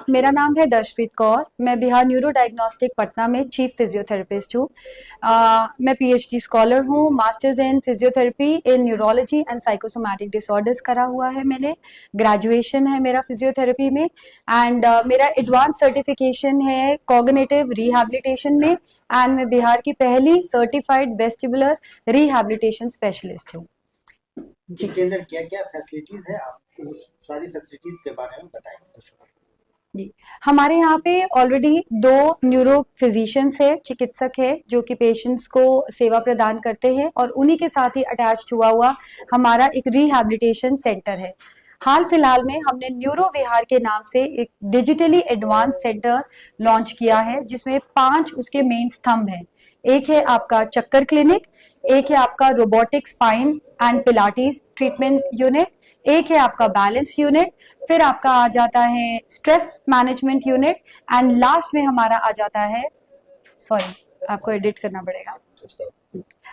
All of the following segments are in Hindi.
मेरा नाम है दर्शप्रीत कौर। मैं बिहार न्यूरो डायग्नोस्टिक पटना में चीफ फिजियोथेरेपिस्ट हूँ। मैं पीएचडी स्कॉलर हूँ। Masters in physiotherapy in neurology and psychosomatic disorders करा हुआ है मैंने। ग्रेजुएशन है मेरा फिजियोथेरेपी में एंड मेरा एडवांस सर्टिफिकेशन है कॉग्निटिव रिहैबिलिटेशन में एंड मैं बिहार की पहली सर्टिफाइड वेस्टिबुलर रिहैबिलिटेशन स्पेशलिस्ट हूँ। इसके अंदर क्या क्या फैसिलिटीज है, आप उस सारी फैसिलिटीज के बारे में बताएंगे। जी, हमारे यहाँ पे ऑलरेडी 2 न्यूरो फिजिशियंस है, चिकित्सक है जो कि पेशेंट्स को सेवा प्रदान करते हैं और उन्हीं के साथ ही अटैच्ड हुआ हमारा एक रिहैबिलिटेशन सेंटर है। हाल फिलहाल में हमने न्यूरो विहार के नाम से एक डिजिटली एडवांस सेंटर लॉन्च किया है जिसमें 5 उसके मेन स्तंभ हैं। एक है आपका चक्कर क्लिनिक, एक है आपका robotic spine and pilates treatment unit, एक है आपका बैलेंस यूनिट, फिर आपका आ जाता है stress management unit and last में हमारा आ जाता है, सॉरी आपको एडिट करना पड़ेगा,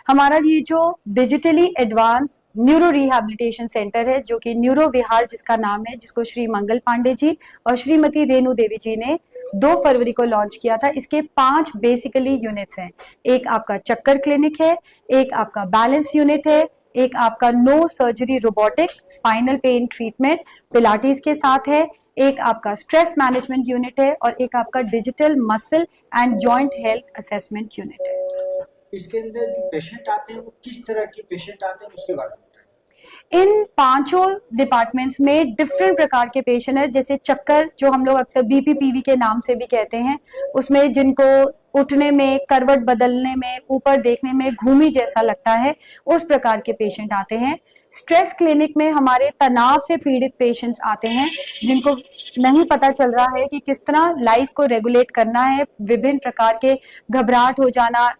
हमारा ये जो digitally advance neuro rehabilitation centre है जो कि न्यूरो विहार जिसका नाम है, जिसको श्री मंगल पांडे जी और श्रीमती रेणु देवी जी ने 2 फरवरी को लॉन्च किया था। इसके 5 बेसिकली यूनिट्स हैं। एक आपका चक्कर क्लिनिक है, एक आपका बैलेंस यूनिट है, एक आपका no surgery robotic spinal pain treatment pilates के साथ है, एक आपका स्ट्रेस मैनेजमेंट यूनिट है और एक आपका digital muscle and joint health assessment unit है। इसके अंदर जो पेशेंट आते हैं वो किस तरह के पेशेंट आते हैं उसके बारे में बताएं। इन 5 डिपार्टमेंट्स में डिफरेंट प्रकार के पेशेंट है। जैसे चक्कर जो हम लोग अक्सर बीपीपीवी के नाम से भी कहते हैं, उसमें जिनको उठने में, करवट बदलने में, ऊपर देखने में घूमी जैसा लगता है, उस प्रकार के पेशेंट आते हैं। स्ट्रेस क्लिनिक में हमारे तनाव से पीड़ित पेशेंट्स आते हैं जिनको नहीं पता चल रहा है कि किस तरह लाइफ को रेगुलेट करना है। विभिन्न प्रकार के घबराहट हो जाना,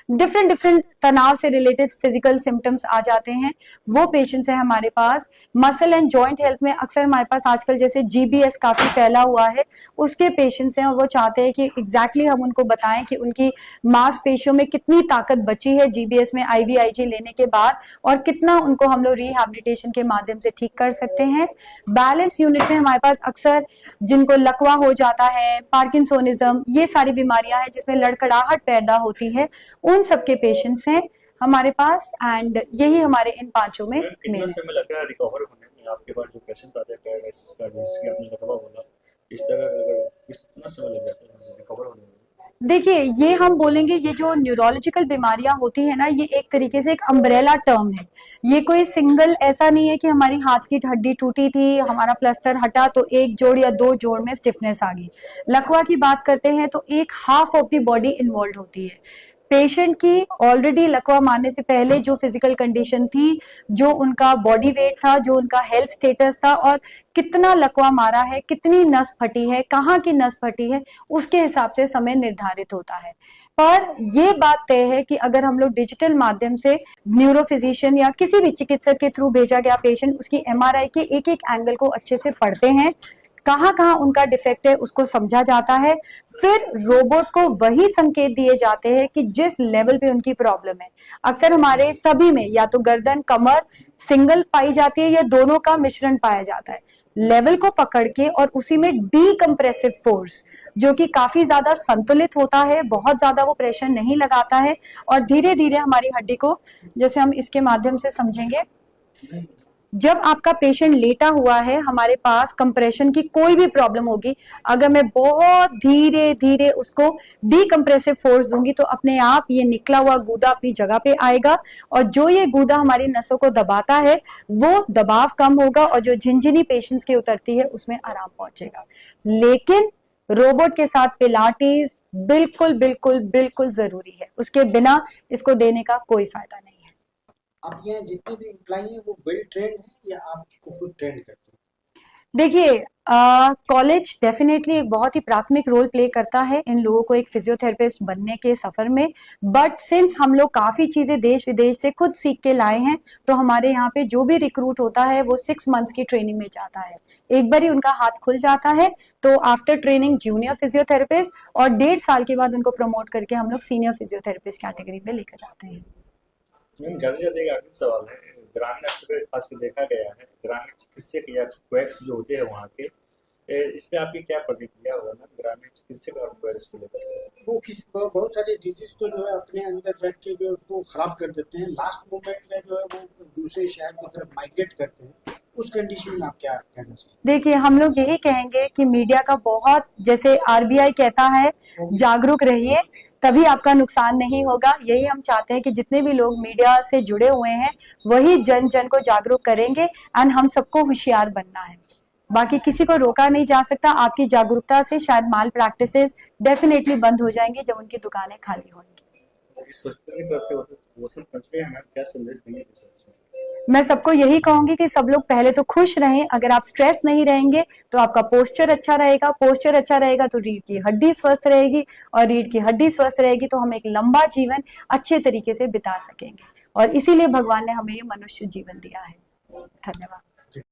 डिफरेंट तनाव से रिलेटेड फिजिकल सिम्टम्स आ जाते हैं, वो पेशेंट्स है हमारे पास। मसल एंड जॉइंट हेल्थ में अक्सर हमारे पास आजकल जैसे जीबीएस काफी फैला हुआ है, उसके पेशेंट्स हैं और वो चाहते हैं कि एग्जैक्टली हम उनको बताएं कि उनकी मांसपेशियों में कितनी ताकत बची है जीबीएस में आईवीआईजी लेने के बाद और कितना उनको हम लोग रिहैबिलिटेशन के माध्यम से ठीक कर सकते हैं। बैलेंस यूनिट में हमारे पास अक्सर जिनको लकवा हो जाता है, पार्किंसोनिज्म, ये सारी बीमारियां हैं जिसमें लड़खड़ाहट पैदा होती है, उन सबके पेशेंट्स हैं हमारे पास एंड यही हमारे इन 5 में मेन है। समय लगता है रिकवर होने में? आपके पास जो पेशेंट आते हैं पैरालिसिस का, जिसकी आपने लकवा बोला, इस तरह कितना समय लग जाता है रिकवर होने में? देखिए, ये हम बोलेंगे ये जो न्यूरोलॉजिकल बीमारियां होती है ना, ये एक तरीके से एक अम्ब्रेला टर्म है। ये कोई सिंगल ऐसा नहीं है कि हमारी हाथ की हड्डी टूटी थी, हमारा प्लास्टर हटा तो 1 जोड़ या 2 जोड़ में स्टिफनेस आ गई। लकवा की बात करते हैं तो एक half of the body involve होती है। पेशेंट की ऑलरेडी लकवा मारने से पहले जो फिजिकल कंडीशन थी, जो उनका बॉडी वेट था, जो उनका हेल्थ स्टेटस था और कितना लकवा मारा है, कितनी नस फटी है, कहाँ की नस फटी है, उसके हिसाब से समय निर्धारित होता है। पर ये बात तय है कि अगर हम लोग डिजिटल माध्यम से न्यूरो फिजिशियन या किसी भी चिकित्सक के थ्रू भेजा गया पेशेंट उसकी एमआरआई के एक एक एंगल को अच्छे से पढ़ते हैं, कहाँ कहाँ उनका डिफेक्ट है उसको समझा जाता है, फिर रोबोट को वही संकेत दिए जाते हैं कि जिस लेवल पे उनकी प्रॉब्लम है। अक्सर हमारे सभी में या तो गर्दन कमर सिंगल पाई जाती है या दोनों का मिश्रण पाया जाता है। लेवल को पकड़ के और उसी में डीकम्प्रेसिव फोर्स जो कि काफी ज्यादा संतुलित होता है, बहुत ज्यादा वो प्रेशर नहीं लगाता है और धीरे धीरे हमारी हड्डी को, जैसे हम इसके माध्यम से समझेंगे, जब आपका पेशेंट लेटा हुआ है हमारे पास कंप्रेशन की कोई भी प्रॉब्लम होगी, अगर मैं बहुत धीरे धीरे उसको डीकम्प्रेसिव फोर्स दूंगी तो अपने आप ये निकला हुआ गूदा अपनी जगह पे आएगा और जो ये गूदा हमारी नसों को दबाता है वो दबाव कम होगा और जो झिनझिनी पेशेंट्स की उतरती है उसमें आराम पहुंचेगा। लेकिन रोबोट के साथ पिलाटीज बिल्कुल बिल्कुल बिल्कुल जरूरी है, उसके बिना इसको देने का कोई फायदा नहीं है। आप यहाँ जितने भी एम्प्लॉय हैं वो वेल ट्रेंड हैं या आपको खुद ट्रेंड करते हैं? देखिए, कॉलेज डेफिनेटली एक बहुत ही प्राथमिक रोल प्ले करता है इन लोगों को एक फिजियोथेरेपिस्ट बनने के सफर में, बट सिंस हम लोग काफी चीजें देश विदेश से खुद सीख के लाए हैं तो हमारे यहाँ पे जो भी रिक्रूट होता है वो 6 मंथ्स की ट्रेनिंग में जाता है। एक बार ही उनका हाथ खुल जाता है तो आफ्टर ट्रेनिंग जूनियर फिजियोथेरेपिस्ट और 1.5 साल के बाद उनको प्रमोट करके हम लोग सीनियर फिजियोथेरेपिस्ट कैटेगरी में लेकर जाते हैं। ज्यादा से ज्यादा एक आखिरी सवाल है, ग्रामीण क्षेत्र में खास कर देखा गया है, ग्रामीण चिकित्सक या क्वैक्स जो होते हैं वहाँ के, इस पे आपकी क्या प्रतिक्रिया होगा ना, ग्रामीण किससे वायरस को लेकर? वो बहुत सारे डिजीज को जो है अपने अंदर रख के जो उसको खराब कर देते हैं, लास्ट मोमेंट में जो है वो दूसरे शहर की तरफ माइग्रेट करते हैं। उस कंडीशन में आप क्या कहना चाहिए? देखिए, हम लोग यही कहेंगे कि मीडिया का बहुत, जैसे आरबीआई कहता है, जागरूक रहिए तभी आपका नुकसान नहीं होगा। यही हम चाहते हैं कि जितने भी लोग मीडिया से जुड़े हुए हैं वही जन जन को जागरूक करेंगे एंड हम सबको होशियार बनना है। बाकी किसी को रोका नहीं जा सकता। आपकी जागरूकता से शायद माल प्रैक्टिसेस डेफिनेटली बंद हो जाएंगी जब उनकी दुकानें खाली होंगी। इस हॉस्पिटल की तरफ से वो सब कंट्री हमें क्या संदेश देंगे इस बात में? मैं सबको यही कहूंगी कि सब लोग पहले तो खुश रहें। अगर आप स्ट्रेस नहीं रहेंगे तो आपका पोस्चर अच्छा रहेगा, पोस्चर अच्छा रहेगा तो रीढ़ की हड्डी स्वस्थ रहेगी, और रीढ़ की हड्डी स्वस्थ रहेगी तो हम एक लंबा जीवन अच्छे तरीके से बिता सकेंगे। और इसीलिए भगवान ने हमें ये मनुष्य जीवन दिया है। धन्यवाद।